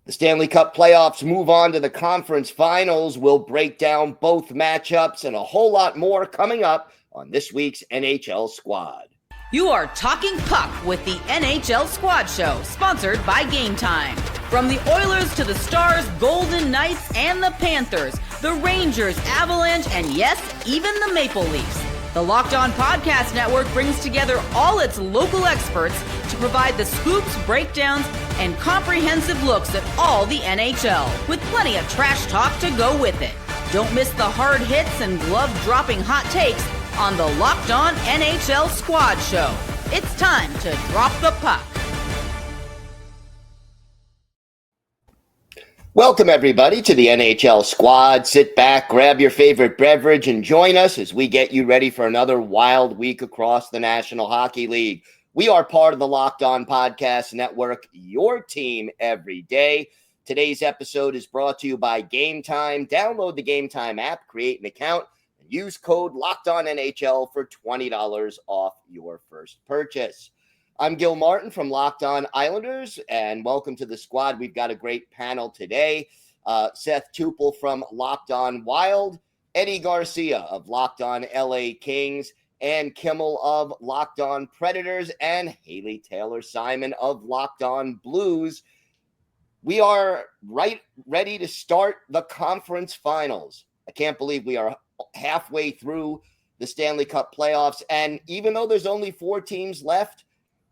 The Stanley Cup playoffs move on to the conference finals. We'll break down both matchups and a whole lot more coming up on this week's NHL Squad. You are talking puck with the NHL Squad Show, sponsored by Game Time. From the Oilers to the Stars, Golden Knights, and the Panthers, the Rangers, Avalanche, and yes, even the Maple Leafs. The Locked On Podcast Network brings together all its local experts to provide the scoops, breakdowns, and comprehensive looks at all the NHL, with plenty of trash talk to go with it. Don't miss the hard hits and glove-dropping hot takes on the Locked On NHL Squad Show. It's time to drop the puck. Welcome, everybody, to the NHL Squad. Sit back, grab your favorite beverage, and join us as we get you ready for another wild week across the National Hockey League. We are part of the Locked On Podcast Network, your team every day. Today's episode is brought to you by Game Time. Download the Game Time app, create an account, and use code LOCKEDONNHL for $20 off your first purchase. I'm Gil Martin from Locked On Islanders, and welcome to the squad. We've got a great panel today. Seth Toupal from Locked On Wild, Eddie Garcia of Locked On LA Kings, and Kimmel of Locked On Predators, and Haley Taylor-Simon of Locked On Blues. We are ready to start the conference finals. I can't believe we are halfway through the Stanley Cup playoffs, and even though there's only 4 teams left,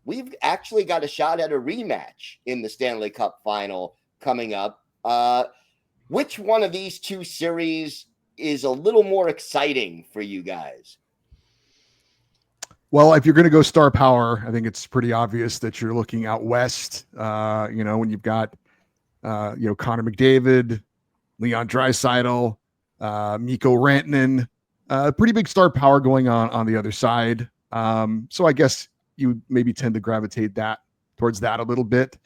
we've actually got a shot at a rematch in the Stanley Cup Final coming up. Which one of these two series is a little more exciting for you guys? Well, if you're going to go star power, I think it's pretty obvious that you're looking out west. When you've got, Connor McDavid, Leon Draisaitl, Mikko Rantanen, pretty big star power going on the other side. So I guess you maybe tend to gravitate towards that a little bit.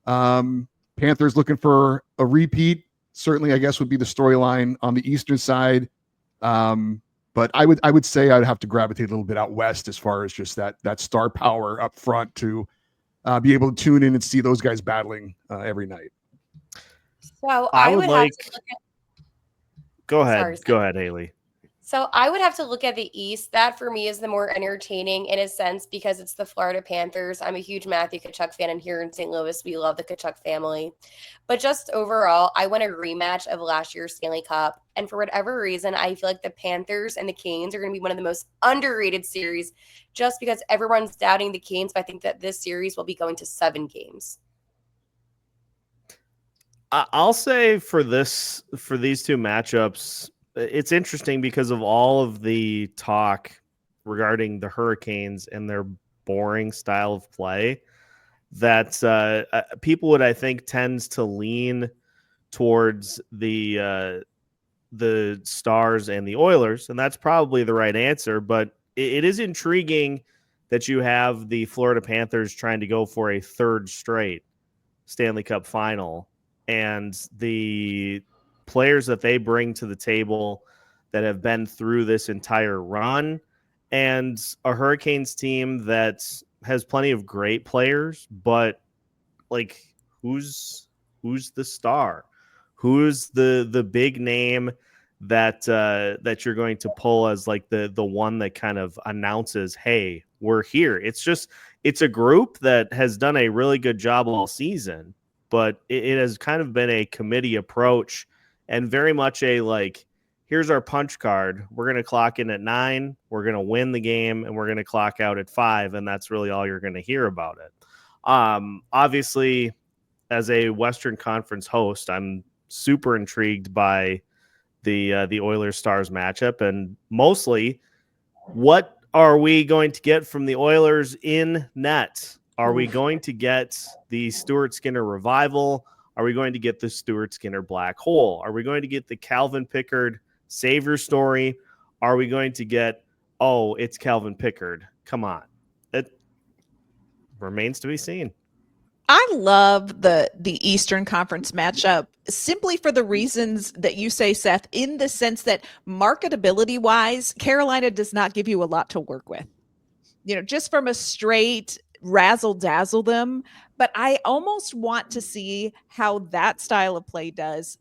Panthers looking for a repeat, certainly, I guess, would be the storyline on the eastern side. But I would say I'd have to gravitate a little bit out west as far as just that star power up front to be able to tune in and see those guys battling every night. So I would like. Go ahead, Haley. So I would have to look at the East. That for me is the more entertaining in a sense because it's the Florida Panthers. I'm a huge Matthew Tkachuk fan, and here in St. Louis, we love the Tkachuk family. But just overall, I want a rematch of last year's Stanley Cup. And for whatever reason, I feel like the Panthers and the Canes are going to be one of the most underrated series just because everyone's doubting the Canes. But I think that this series will be going to 7 games. I'll say for these two matchups, it's interesting because of all of the talk regarding the Hurricanes and their boring style of play that people would, I think, tends to lean towards the Stars and the Oilers, and that's probably the right answer. But it is intriguing that you have the Florida Panthers trying to go for a 3rd straight Stanley Cup final, and the players that they bring to the table that have been through this entire run, and a Hurricanes team that has plenty of great players, but like who's the star? Who's the big name that you're going to pull as like the one that kind of announces, hey, we're here? It's a group that has done a really good job all season, but it has kind of been a committee approach. And very much a like, here's our punch card. We're going to clock in at 9. We're going to win the game, and we're going to clock out at 5. And that's really all you're going to hear about it. Obviously, as a Western Conference host, I'm super intrigued by the Oilers Stars matchup, and mostly, what are we going to get from the Oilers in net? Are we going to get the Stuart Skinner revival? Are we going to get the Stuart Skinner black hole? Are we going to get the Calvin Pickard savior story? Are we going to get, oh, it's Calvin Pickard? Come on. It remains to be seen. I love the Eastern Conference matchup simply for the reasons that you say, Seth, in the sense that marketability-wise, Carolina does not give you a lot to work with. Just from a straight razzle dazzle them, but I almost want to see how that style of play does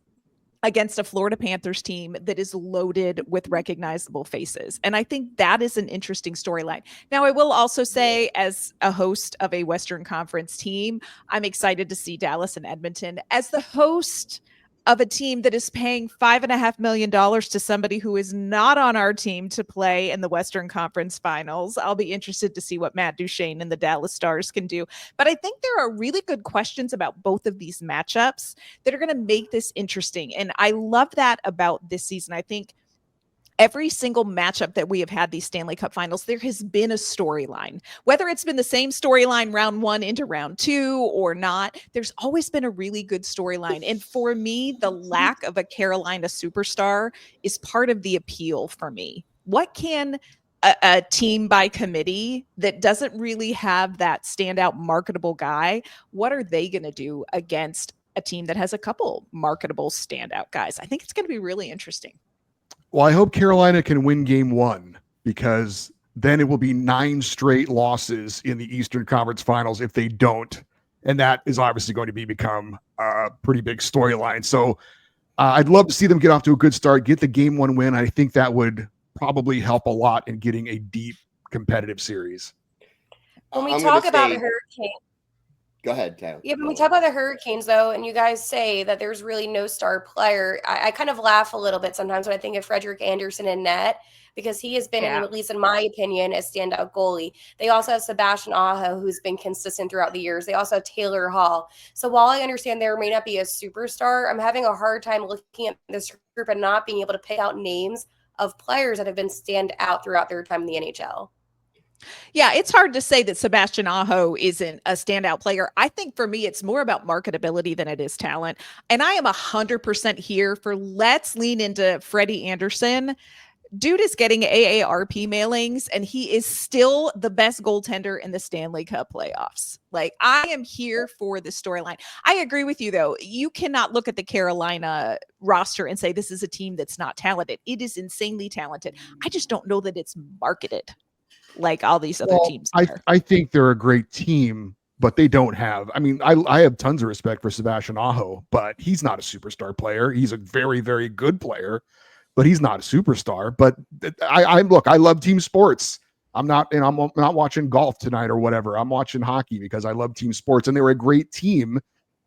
against a Florida Panthers team that is loaded with recognizable faces. And I think that is an interesting storyline. Now, I will also say, as a host of a Western Conference team, I'm excited to see Dallas and Edmonton. As the host of a team that is paying $5.5 million to somebody who is not on our team to play in the Western Conference Finals, I'll be interested to see what Matt Duchene and the Dallas Stars can do. But I think there are really good questions about both of these matchups that are going to make this interesting. And I love that about this season. I think every single matchup that we have had these Stanley Cup Finals, there has been a storyline. Whether it's been the same storyline round one into round two or not, there's always been a really good storyline. And for me, the lack of a Carolina superstar is part of the appeal for me. What can a team by committee that doesn't really have that standout marketable guy, what are they going to do against a team that has a couple marketable standout guys? I think it's going to be really interesting. Well, I hope Carolina can win game one, because then it will be 9 straight losses in the Eastern Conference Finals if they don't. And that is obviously going to become a pretty big storyline. So I'd love to see them get off to a good start, get the game one win. I think that would probably help a lot in getting a deep competitive series. When we talk about the Hurricanes, go ahead, Taylor. Yeah, when we talk about the Hurricanes, though, and you guys say that there's really no star player, I kind of laugh a little bit sometimes when I think of Frederik Andersen in net, because he has been, at least in my opinion, a standout goalie. They also have Sebastian Aho, who's been consistent throughout the years. They also have Taylor Hall. So while I understand there may not be a superstar, I'm having a hard time looking at this group and not being able to pick out names of players that have been stand out throughout their time in the NHL. Yeah, it's hard to say that Sebastian Aho isn't a standout player. I think for me, it's more about marketability than it is talent. And I am 100% here for let's lean into Freddie Andersen. Dude is getting AARP mailings, and he is still the best goaltender in the Stanley Cup playoffs. Like, I am here for the storyline. I agree with you, though. You cannot look at the Carolina roster and say this is a team that's not talented. It is insanely talented. I just don't know that it's marketed like all these other teams. I think they're a great team, but they don't have, I mean, I have tons of respect for Sebastian Aho, but he's not a superstar player. He's a very, very good player, but he's not a superstar. But I love team sports. I'm not watching golf tonight or whatever. I'm watching hockey because I love team sports, and they were a great team.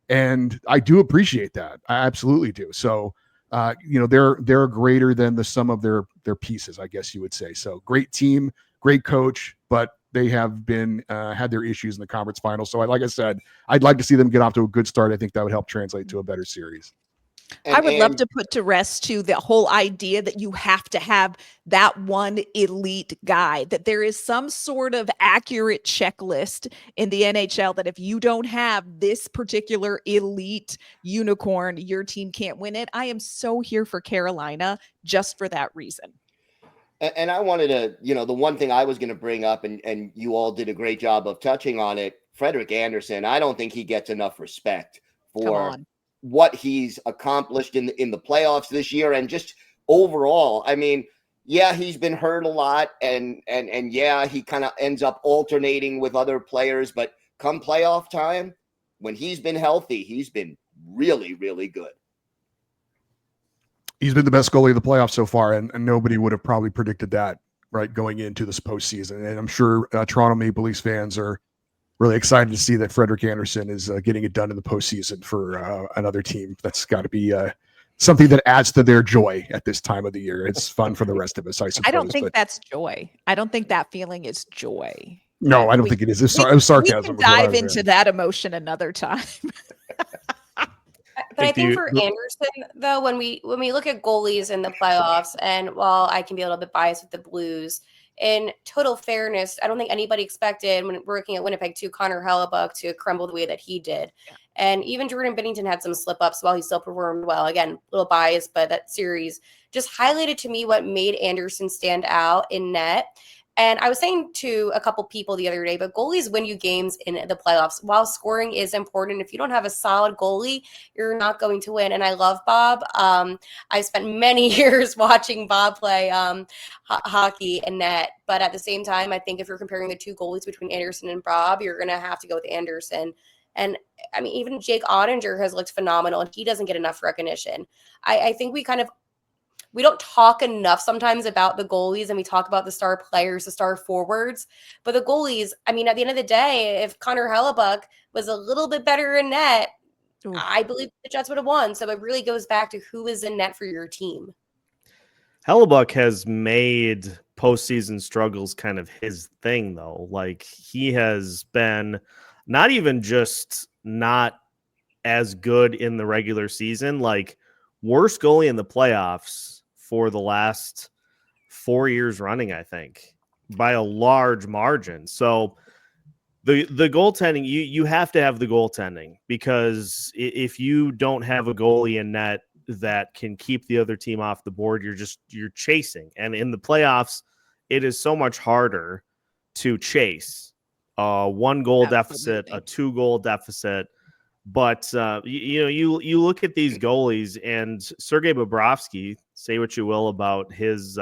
And I do appreciate that. I absolutely do. So, they're greater than the sum of their pieces, I guess you would say. So great team, great coach, but they have been had their issues in the conference final. So like I said, I'd like to see them get off to a good start. I think that would help translate to a better series. I would love to put to rest too the whole idea that you have to have that one elite guy, that there is some sort of accurate checklist in the NHL that if you don't have this particular elite unicorn, your team can't win it. I am so here for Carolina just for that reason. And I wanted to, the one thing I was going to bring up, and you all did a great job of touching on it, Frederik Andersen, I don't think he gets enough respect for what he's accomplished in the playoffs this year and just overall. I mean, yeah, he's been hurt a lot, and yeah, he kind of ends up alternating with other players, but come playoff time, when he's been healthy, he's been really, really good. He's been the best goalie of the playoffs so far, and nobody would have probably predicted that, right, going into this postseason. And I'm sure Toronto Maple Leafs fans are really excited to see that Frederik Andersen is getting it done in the postseason for another team. That's got to be something that adds to their joy at this time of the year. It's fun for the rest of us, I suppose. I don't think that's joy. I don't think that feeling is joy. No, I don't think it is. It was sarcasm. We can dive into that emotion another time. But I think for Andersen, though, when we look at goalies in the playoffs, and while I can be a little bit biased with the Blues, in total fairness, I don't think anybody expected, when we're looking at Winnipeg too, Connor Hellebuyck to crumble the way that he did. Yeah. And even Jordan Binnington had some slip-ups while he still performed well. Again, a little biased, but that series just highlighted to me what made Andersen stand out in net. And I was saying to a couple people the other day, but goalies win you games in the playoffs. While scoring is important, if you don't have a solid goalie, you're not going to win. And I love Bob. I spent many years watching Bob play hockey and net. But at the same time, I think if you're comparing the two goalies between Anderson and Bob, you're going to have to go with Anderson. And I mean, even Jake Ottinger has looked phenomenal, and he doesn't get enough recognition. I think we don't talk enough sometimes about the goalies, and we talk about the star players, the star forwards. But the goalies, I mean, at the end of the day, if Connor Hellebuck was a little bit better in net, I believe the Jets would have won. So it really goes back to who is in net for your team. Hellebuck has made postseason struggles kind of his thing, though. Like, he has been not even just not as good in the regular season, like worst goalie in the playoffs for the last 4 years running, I think, by a large margin. So the goaltending, you have to have the goaltending, because if you don't have a goalie in net that can keep the other team off the board, you're chasing. And in the playoffs, it is so much harder to chase a 1-goal deficit, a 2-goal deficit. But you look at these goalies, and Sergei Bobrovsky, say what you will about his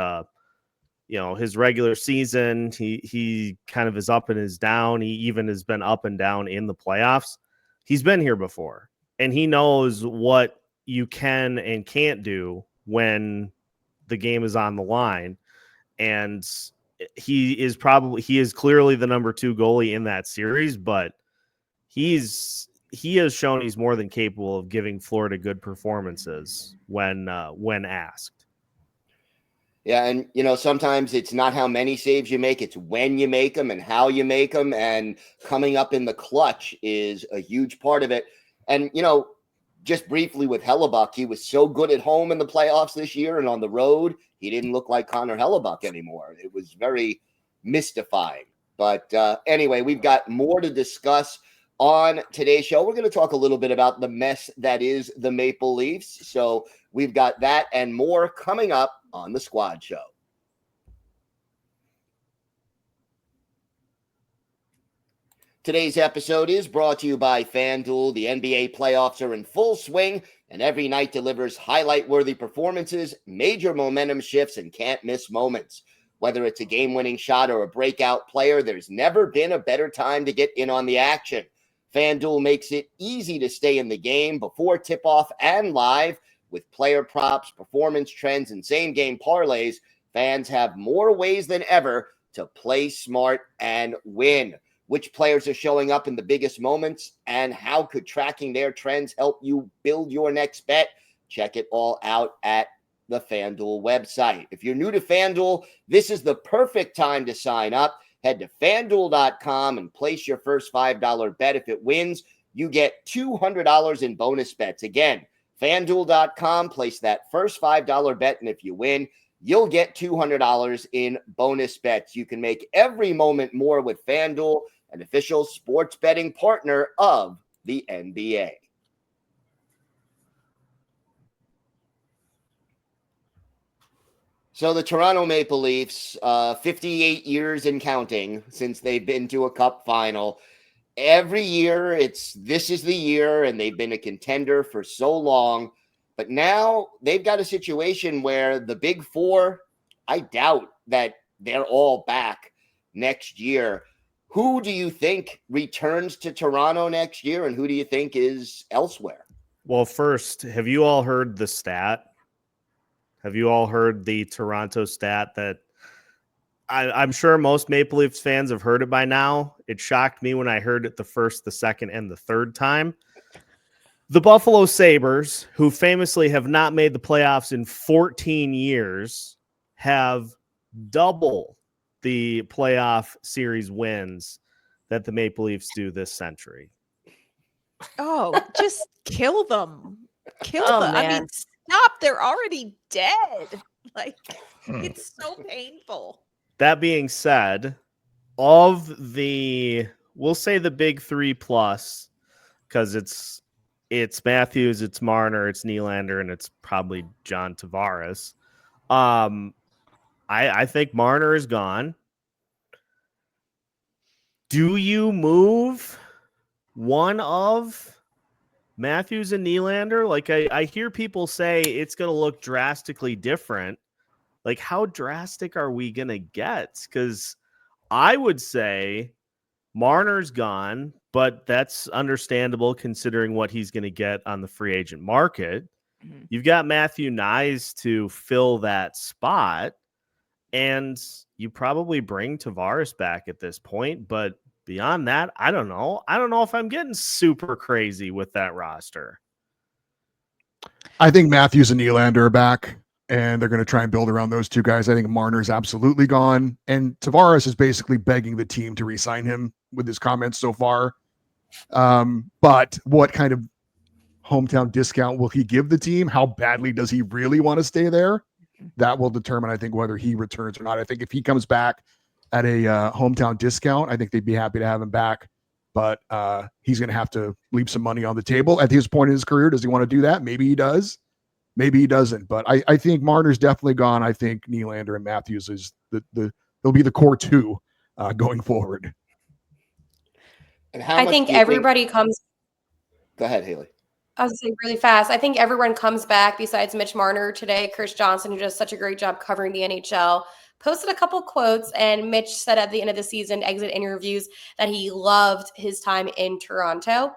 his regular season, he kind of is up and is down. He even has been up and down in the playoffs. He's been here before, and he knows what you can and can't do when the game is on the line. And he is clearly the number 2 goalie in that series, but he has shown he's more than capable of giving Florida good performances when asked. Yeah, and sometimes it's not how many saves you make, it's when you make them and how you make them, and coming up in the clutch is a huge part of it. And just briefly with Hellebuck, he was so good at home in the playoffs this year, and on the road, he didn't look like Connor Hellebuck anymore. It was very mystifying. But anyway, we've got more to discuss on today's show. We're going to talk a little bit about the mess that is the Maple Leafs. So we've got that and more coming up on the Squad Show. Today's episode is brought to you by FanDuel. The NBA playoffs are in full swing, and every night delivers highlight-worthy performances, major momentum shifts, and can't-miss moments. Whether it's a game-winning shot or a breakout player, there's never been a better time to get in on the action. FanDuel makes it easy to stay in the game before tip-off and live. With player props, performance trends, and same-game parlays, fans have more ways than ever to play smart and win. Which players are showing up in the biggest moments, and how could tracking their trends help you build your next bet? Check it all out at the FanDuel website. If you're new to FanDuel, this is the perfect time to sign up. Head to FanDuel.com and place your first $5 bet. If it wins, you get $200 in bonus bets. Again, FanDuel.com, place that first $5 bet, and if you win, you'll get $200 in bonus bets. You can make every moment more with FanDuel, an official sports betting partner of the NBA. So the Toronto Maple Leafs, 58 years and counting since they've been to a Cup Final. Every year, this is the year, and they've been a contender for so long. But now they've got a situation where the Big Four, I doubt that they're all back next year. Who do you think returns to Toronto next year, and who do you think is elsewhere? Well, first, have you all heard the stat? Have you all heard the Toronto stat that I'm sure most Maple Leafs fans have heard it by now? It shocked me when I heard it the first, the second, and the third time. The Buffalo Sabres, who famously have not made the playoffs in 14 years, have double the playoff series wins that the Maple Leafs do this century. Oh, just kill them. Kill Oh, them. I man. mean, stop. They're already dead. Like, it's so painful. That being said, of the, we'll say the big 3+, because it's Matthews, it's Marner, it's Nylander, and it's probably John Tavares. I think Marner is gone. Do you move one of Matthews and Nylander? Like I hear people say it's going to look drastically different. Like how drastic are we going to get? Because I would say Marner's gone, but that's understandable considering what he's going to get on the free agent market. Mhm. You've got Matthew Nyes to fill that spot, and you probably bring Tavares back at this point. But beyond that, I don't know. I don't know if I'm getting super crazy with that roster. I think Matthews and Nylander are back, and they're going to try and build around those two guys. I think Marner's absolutely gone, and Tavares is basically begging the team to re-sign him with his comments so far. But what kind of hometown discount will he give the team? How badly does he really want to stay there? That will determine, I think, whether he returns or not. I think if he comes back at a hometown discount, I think they'd be happy to have him back. But he's going to have to leave some money on the table at his point in his career. Does he want to do that? Maybe he does. Maybe he doesn't. But I think Marner's definitely gone. I think Nylander and Matthews is they'll be the core two going forward. And how I much think do you everybody comes. Go ahead, Haley. I was going to say really fast. I think everyone comes back besides Mitch Marner today. Chris Johnson, who does such a great job covering the NHL, posted a couple quotes, and Mitch said at the end of the season, exit interviews, that he loved his time in Toronto.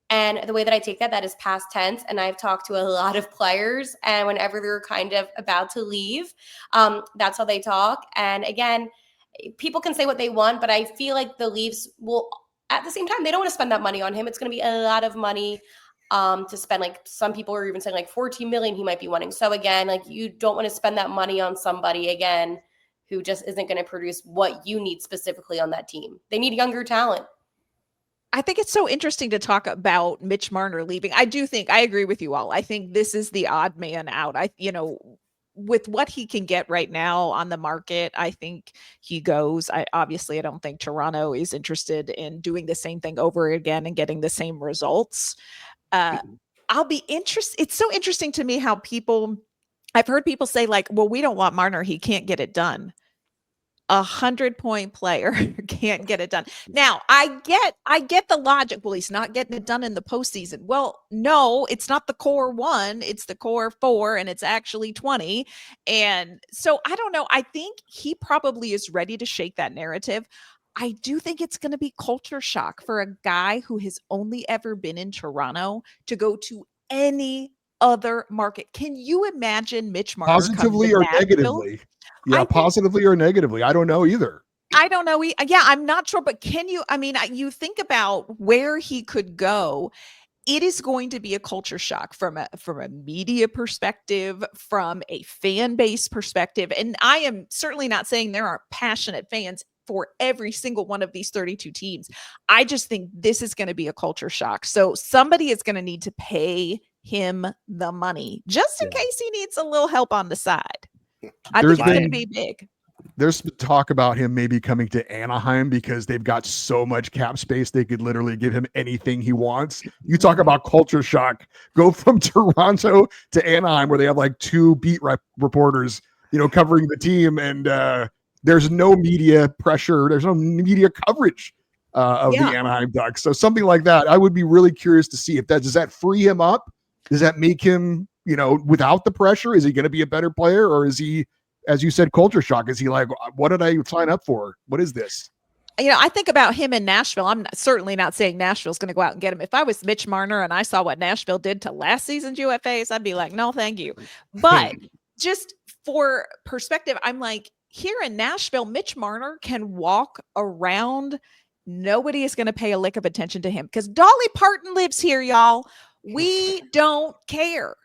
And the way that I take that is past tense. And I've talked to a lot of players, and whenever they're kind of about to leave, that's how they talk. And again, people can say what they want, but I feel like the Leafs will, at the same time, they don't want to spend that money on him. It's going to be a lot of money to spend. Like some people are even saying like 14 million he might be wanting. So again, like you don't want to spend that money on somebody again who just isn't going to produce what you need specifically on that team. They need younger talent. I think it's so interesting to talk about Mitch Marner leaving. I agree with you all. I think this is the odd man out. With what he can get right now on the market, I think he goes. I don't think Toronto is interested in doing the same thing over again and getting the same results. I'll be interested. It's so interesting to me how I've heard people say like, well, we don't want Marner. He can't get it done. 100-point player can't get it done. Now, I get the logic. Well, he's not getting it done in the postseason. Well, no, it's not the core 1, it's the core 4, and it's actually 20. And so I don't know. I think he probably is ready to shake that narrative. I do think it's going to be culture shock for a guy who has only ever been in Toronto to go to any other market. Can you imagine Mitch Marner Positively or negatively? Yeah, positively or negatively. I don't know either. I don't know. Yeah, I'm not sure. But you think about where he could go. It is going to be a culture shock from a media perspective, from a fan base perspective. And I am certainly not saying there aren't passionate fans for every single one of these 32 teams. I just think this is going to be a culture shock. So somebody is going to need to pay him the money just in case he needs a little help on the side. I think it's going to be big. There's talk about him maybe coming to Anaheim because they've got so much cap space. They could literally give him anything he wants. You talk about culture shock. Go from Toronto to Anaheim where they have like 2 beat reporters, covering the team. And there's no media pressure. There's no media coverage of the Anaheim Ducks. So something like that, I would be really curious to see if does that free him up? Does that make him, without the pressure, is he going to be a better player? Or is he, as you said, culture shock? Is he like, what did I sign up for? What is this? I think about him in Nashville. I'm certainly not saying Nashville's going to go out and get him. If I was Mitch Marner and I saw what Nashville did to last season's UFAs, I'd be like, no, thank you. But just for perspective, I'm like, here in Nashville, Mitch Marner can walk around. Nobody is going to pay a lick of attention to him because Dolly Parton lives here, y'all. We don't care.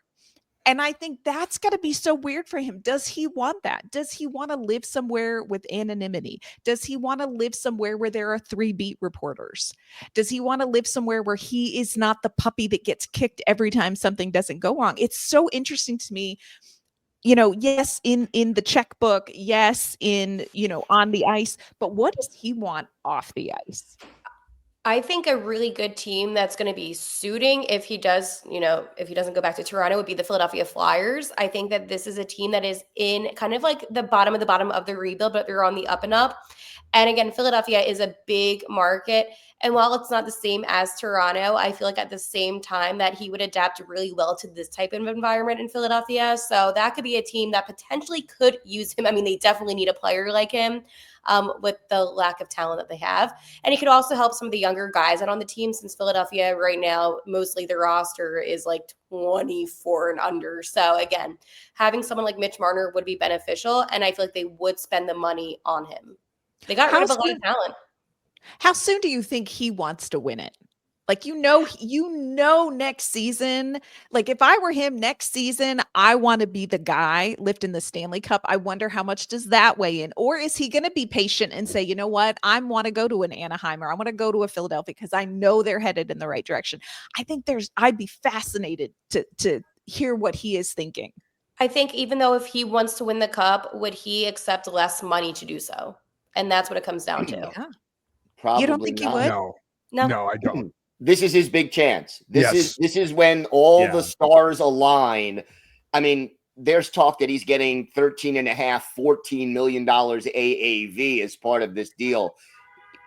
And I think that's going to be so weird for him. Does he want that? Does he want to live somewhere with anonymity? Does he want to live somewhere where there are 3 beat reporters? Does he want to live somewhere where he is not the puppy that gets kicked every time something doesn't go wrong? It's so interesting to me. Yes, in the checkbook, yes, on the ice, but what does he want off the ice? I think a really good team that's going to be suiting if he does, if he doesn't go back to Toronto would be the Philadelphia Flyers. I think that this is a team that is in kind of like the bottom of the rebuild, but they're on the up and up. And again, Philadelphia is a big market. And while it's not the same as Toronto, I feel like at the same time that he would adapt really well to this type of environment in Philadelphia. So that could be a team that potentially could use him. I mean, they definitely need a player like him with the lack of talent that they have. And he could also help some of the younger guys out on the team, since Philadelphia right now, mostly the roster is like 24 and under. So again, having someone like Mitch Marner would be beneficial. And I feel like they would spend the money on him. They got rid of a lot of talent. How soon do you think he wants to win it? Like, next season, like if I were him next season, I want to be the guy lifting the Stanley Cup. I wonder how much does that weigh in? Or is he going to be patient and say, you know what, I want to go to an Anaheim, or I want to go to a Philadelphia because I know they're headed in the right direction. I think I'd be fascinated to hear what he is thinking. I think even though if he wants to win the cup, would he accept less money to do so? And that's what it comes down to. Yeah. Probably You don't think not. he would? No, I don't. This is his big chance. This is when all the stars align. I mean, there's talk that he's getting $13.5–14 million AAV as part of this deal.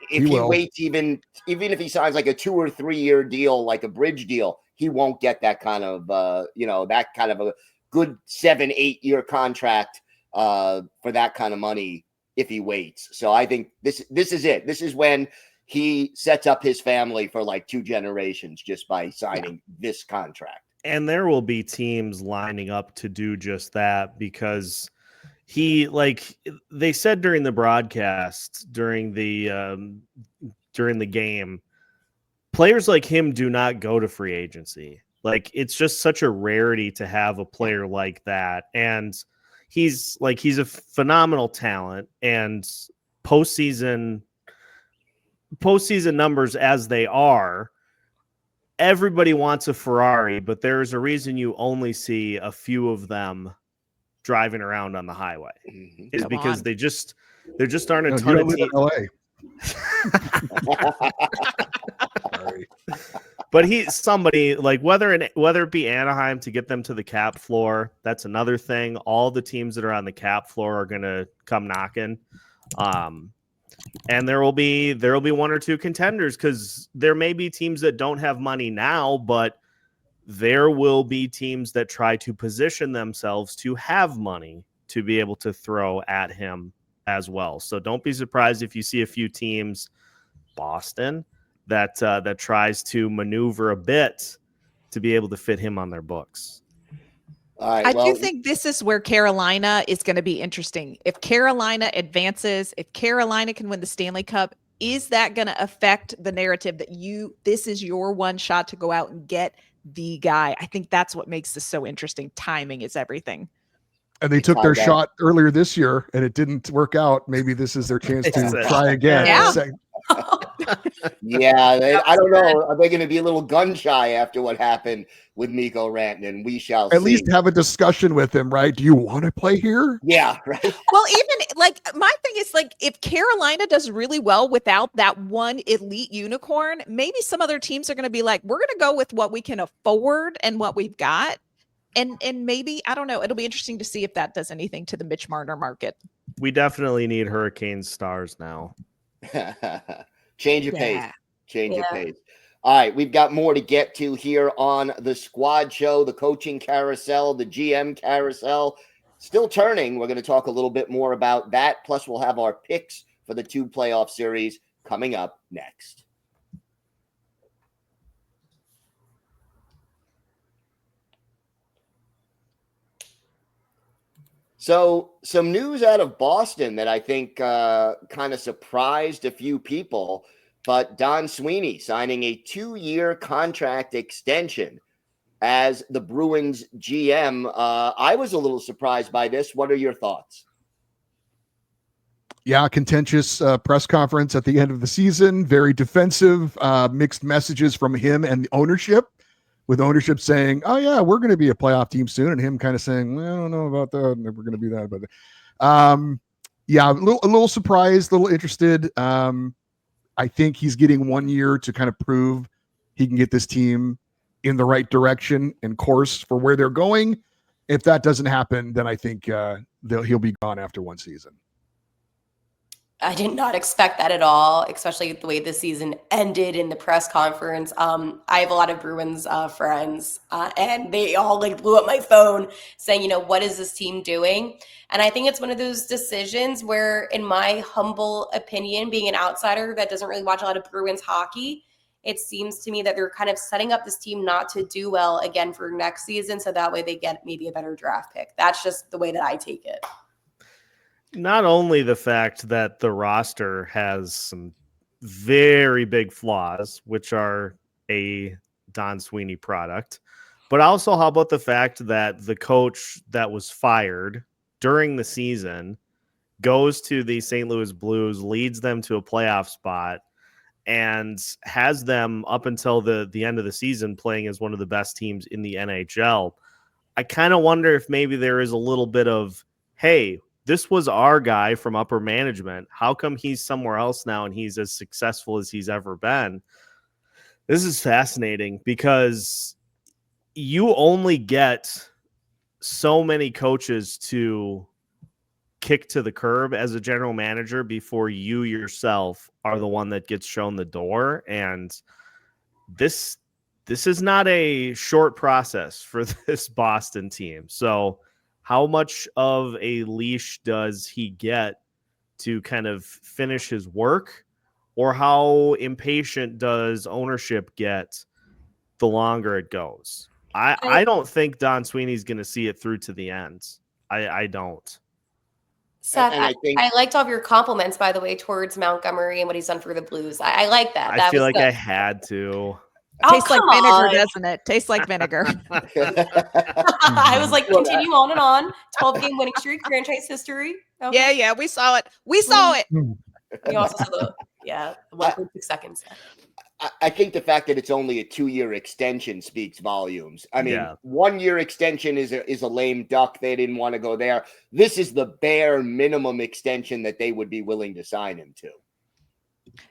If he waits, even if he signs like a 2 or 3 year deal, like a bridge deal, he won't get that kind of that kind of a good 7–8 year contract for that kind of money if he waits. So I think this is it. This is when he sets up his family for like 2 generations just by signing this contract. And there will be teams lining up to do just that, because he, like they said during the broadcast, during the game, players like him do not go to free agency. Like, it's just such a rarity to have a player like that. And he's a phenomenal talent, and postseason numbers as they are, everybody wants a Ferrari, but there's a reason you only see a few of them driving around on the highway. Is because there just aren't a ton of teams. Sorry. But he's somebody like, whether it be Anaheim to get them to the cap floor, that's another thing. All the teams that are on the cap floor are going to come knocking. And there will be 1 or 2 contenders, because there may be teams that don't have money now, but there will be teams that try to position themselves to have money to be able to throw at him as well. So don't be surprised if you see a few teams, Boston, that tries to maneuver a bit to be able to fit him on their books. All right, I do think this is where Carolina is going to be interesting. If Carolina advances, if Carolina can win the Stanley Cup, is that going to affect the narrative that this is your one shot to go out and get the guy? I think that's what makes this so interesting. Timing is everything. And they took their shot earlier this year and it didn't work out. Maybe this is their chance to try again. Yeah. Yeah, I don't know. Are they going to be a little gun shy after what happened with Mikko Rantanen? We shall see. At least have a discussion with him, right? Do you want to play here? Yeah, right. Well, even like my thing is, like, if Carolina does really well without that one elite unicorn, maybe some other teams are going to be like, we're going to go with what we can afford and what we've got. And maybe, I don't know, it'll be interesting to see if that does anything to the Mitch Marner market. We definitely need Hurricane stars now. Change of pace. Change of pace. All right, we've got more to get to here on the Squad Show, the coaching carousel, the GM carousel. Still turning. We're going to talk a little bit more about that. Plus, we'll have our picks for the 2 playoff series coming up next. So some news out of Boston that I think kind of surprised a few people, but Don Sweeney signing a 2-year contract extension as the Bruins GM. I was a little surprised by this. What are your thoughts? Yeah, contentious press conference at the end of the season, very defensive, mixed messages from him and the ownership, with ownership saying, oh yeah, we're going to be a playoff team soon. And him kind of saying, well, I don't know about that. We're going to be that. But yeah, a little surprised, a little interested. I think he's getting 1 year to kind of prove he can get this team in the right direction and course for where they're going. If that doesn't happen, then I think he'll be gone after one season. I did not expect that at all, especially the way the season ended in the press conference. I have a lot of Bruins friends, and they all like blew up my phone saying, what is this team doing? And I think it's one of those decisions where, in my humble opinion, being an outsider that doesn't really watch a lot of Bruins hockey, it seems to me that they're kind of setting up this team not to do well again for next season. So that way they get maybe a better draft pick. That's just the way that I take it. Not only the fact that the roster has some very big flaws, which are a Don Sweeney product, but also how about the fact that the coach that was fired during the season goes to the St. Louis Blues, leads them to a playoff spot, and has them up until the end of the season playing as one of the best teams in the NHL. I kind of wonder if maybe there is a little bit of, hey, this was our guy from upper management. How come he's somewhere else now and he's as successful as he's ever been? This is fascinating because you only get so many coaches to kick to the curb as a general manager before you yourself are the one that gets shown the door. And this is not a short process for this Boston team. So how much of a leash does he get to kind of finish his work, or how impatient does ownership get the longer it goes? I don't think Don Sweeney's going to see it through to the end. I don't. Seth, I liked all of your compliments, by the way, towards Montgomery and what he's done for the Blues. I like that. I feel like I had to. Tastes like vinegar, doesn't it? Tastes like vinegar. I was like, continue on and on. 12-game winning streak, franchise history. Okay. Yeah, we saw it. We saw it. You also saw the 1.6 seconds. I think the fact that it's only a 2-year extension speaks volumes. I mean, 1 year extension is a lame duck. They didn't want to go there. This is the bare minimum extension that they would be willing to sign him to.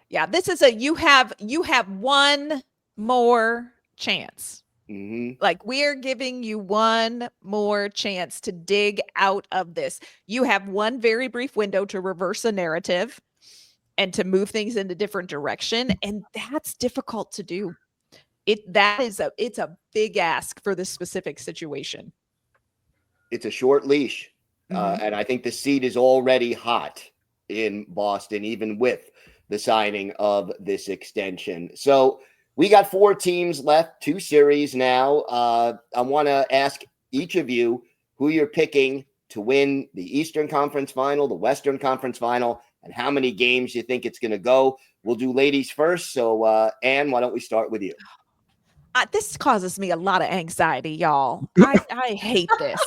Yeah, this is you have one more chance. Mm-hmm. Like, we're giving you one more chance to dig out of this. You have one very brief window to reverse a narrative and to move things in a different direction, and that's difficult to do. It's a big ask for this specific situation. It's a short leash, and I think the seat is already hot in Boston, even with the signing of this extension. So we got 4 teams left, 2 series now. I want to ask each of you who you're picking to win the Eastern Conference Final, the Western Conference Final, and how many games you think it's going to go. We'll do ladies first. So, Ann, why don't we start with you? This causes me a lot of anxiety, y'all. I hate this.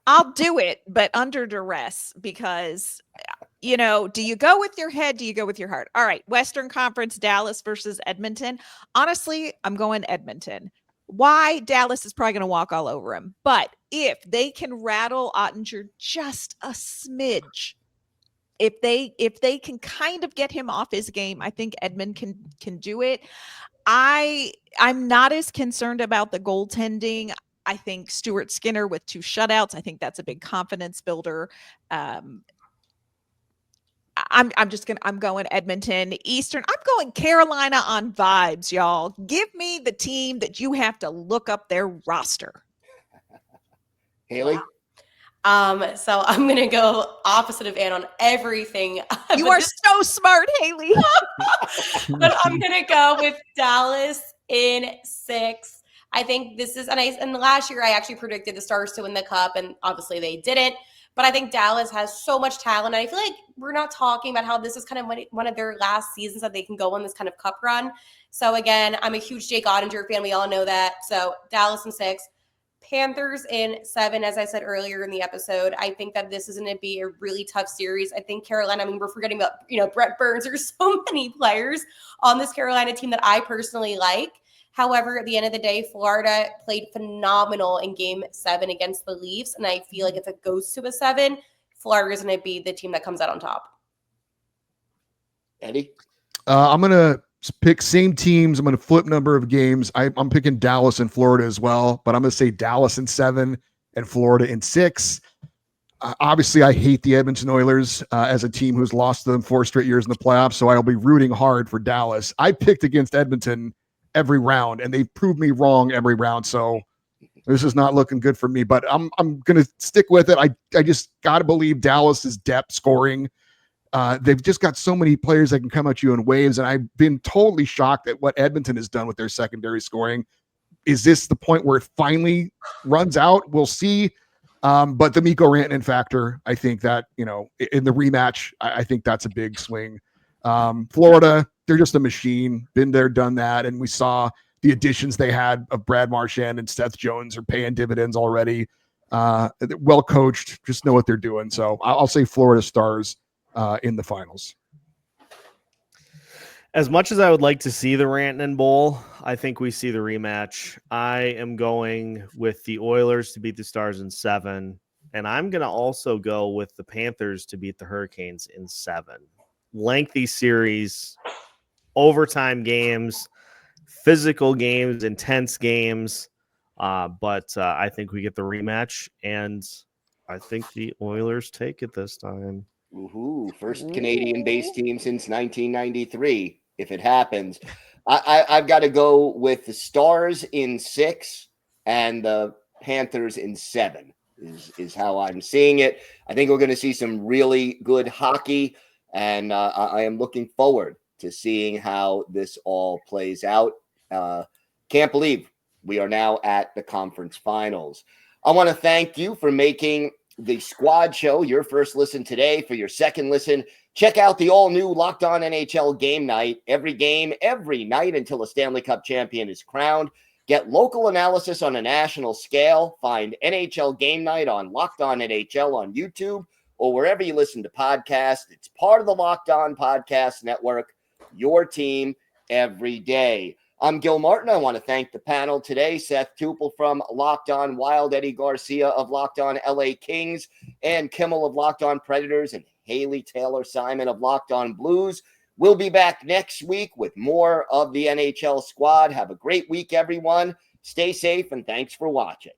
I'll do it, but under duress, because, do you go with your head? Do you go with your heart? All right. Western Conference, Dallas versus Edmonton. Honestly, I'm going Edmonton. Why? Dallas is probably going to walk all over him. But if they can rattle Ottinger just a smidge, if they can kind of get him off his game, I think Edmonton can do it. I'm not as concerned about the goaltending. I think Stuart Skinner with 2 shutouts, I think that's a big confidence builder. I'm going Edmonton. Eastern, I'm going Carolina on vibes, y'all. Give me the team that you have to look up their roster. Haley? So I'm going to go opposite of Ann on everything. You are so smart, Haley. But I'm going to go with Dallas in 6. I think this is, and last year I actually predicted the Stars to win the Cup, and obviously they didn't. But I think Dallas has so much talent. And I feel like we're not talking about how this is kind of one of their last seasons that they can go on this kind of cup run. So again, I'm a huge Jake Ottinger fan. We all know that. So Dallas in 6. Panthers in 7, as I said earlier in the episode. I think that this is going to be a really tough series. I think Carolina, we're forgetting about, Brett Burns. There's so many players on this Carolina team that I personally like. However, at the end of the day, Florida played phenomenal in Game 7 against the Leafs. And I feel like if it goes to a 7, Florida is going to be the team that comes out on top. Eddie? I'm going to pick same teams. I'm going to flip number of games. I'm picking Dallas and Florida as well, but I'm going to say Dallas in 7 and Florida in 6. Obviously, I hate the Edmonton Oilers as a team who's lost to them 4 straight years in the playoffs, so I'll be rooting hard for Dallas. I picked against Edmonton every round, and they've proved me wrong every round, so this is not looking good for me, but I'm going to stick with it. I just got to believe Dallas's depth scoring. They've just got so many players that can come at you in waves, and I've been totally shocked at what Edmonton has done with their secondary scoring. Is this the point where it finally runs out? We'll see. But the Mikko Rantanen factor, I think that, in the rematch, I think that's a big swing. Florida, they're just a machine. Been there, done that. And we saw the additions they had of Brad Marchand and Seth Jones are paying dividends already. Well coached, just know what they're doing. So I'll say Florida Stars in the finals. As much as I would like to see the Rantanen Bowl, I think we see the rematch. I am going with the Oilers to beat the Stars in 7, and I'm going to also go with the Panthers to beat the Hurricanes in 7. Lengthy series, overtime games, physical games, intense games, but I think we get the rematch, and I think the Oilers take it this time. Woohoo! First Canadian-based team since 1993. If it happens, I've got to go with the Stars in 6 and the Panthers in 7 is how I'm seeing it. I think we're going to see some really good hockey, and I am looking forward to seeing how this all plays out. Can't believe we are now at the conference finals. I want to thank you for making the Squad Show your first listen today. For your second listen, check out the all-new Locked On NHL Game Night. Every game, every night until a Stanley Cup champion is crowned. Get local analysis on a national scale. Find NHL Game Night on Locked On NHL on YouTube or wherever you listen to podcasts. It's part of the Locked On Podcast Network, your team every day. I'm Gil Martin. I want to thank the panel today. Seth Toupal from Locked On Wild, Eddie Garcia of Locked On LA Kings, and Kimmel of Locked On Predators, and Haley Taylor Simon of Locked On Blues. We'll be back next week with more of the NHL squad. Have a great week, everyone. Stay safe, and thanks for watching.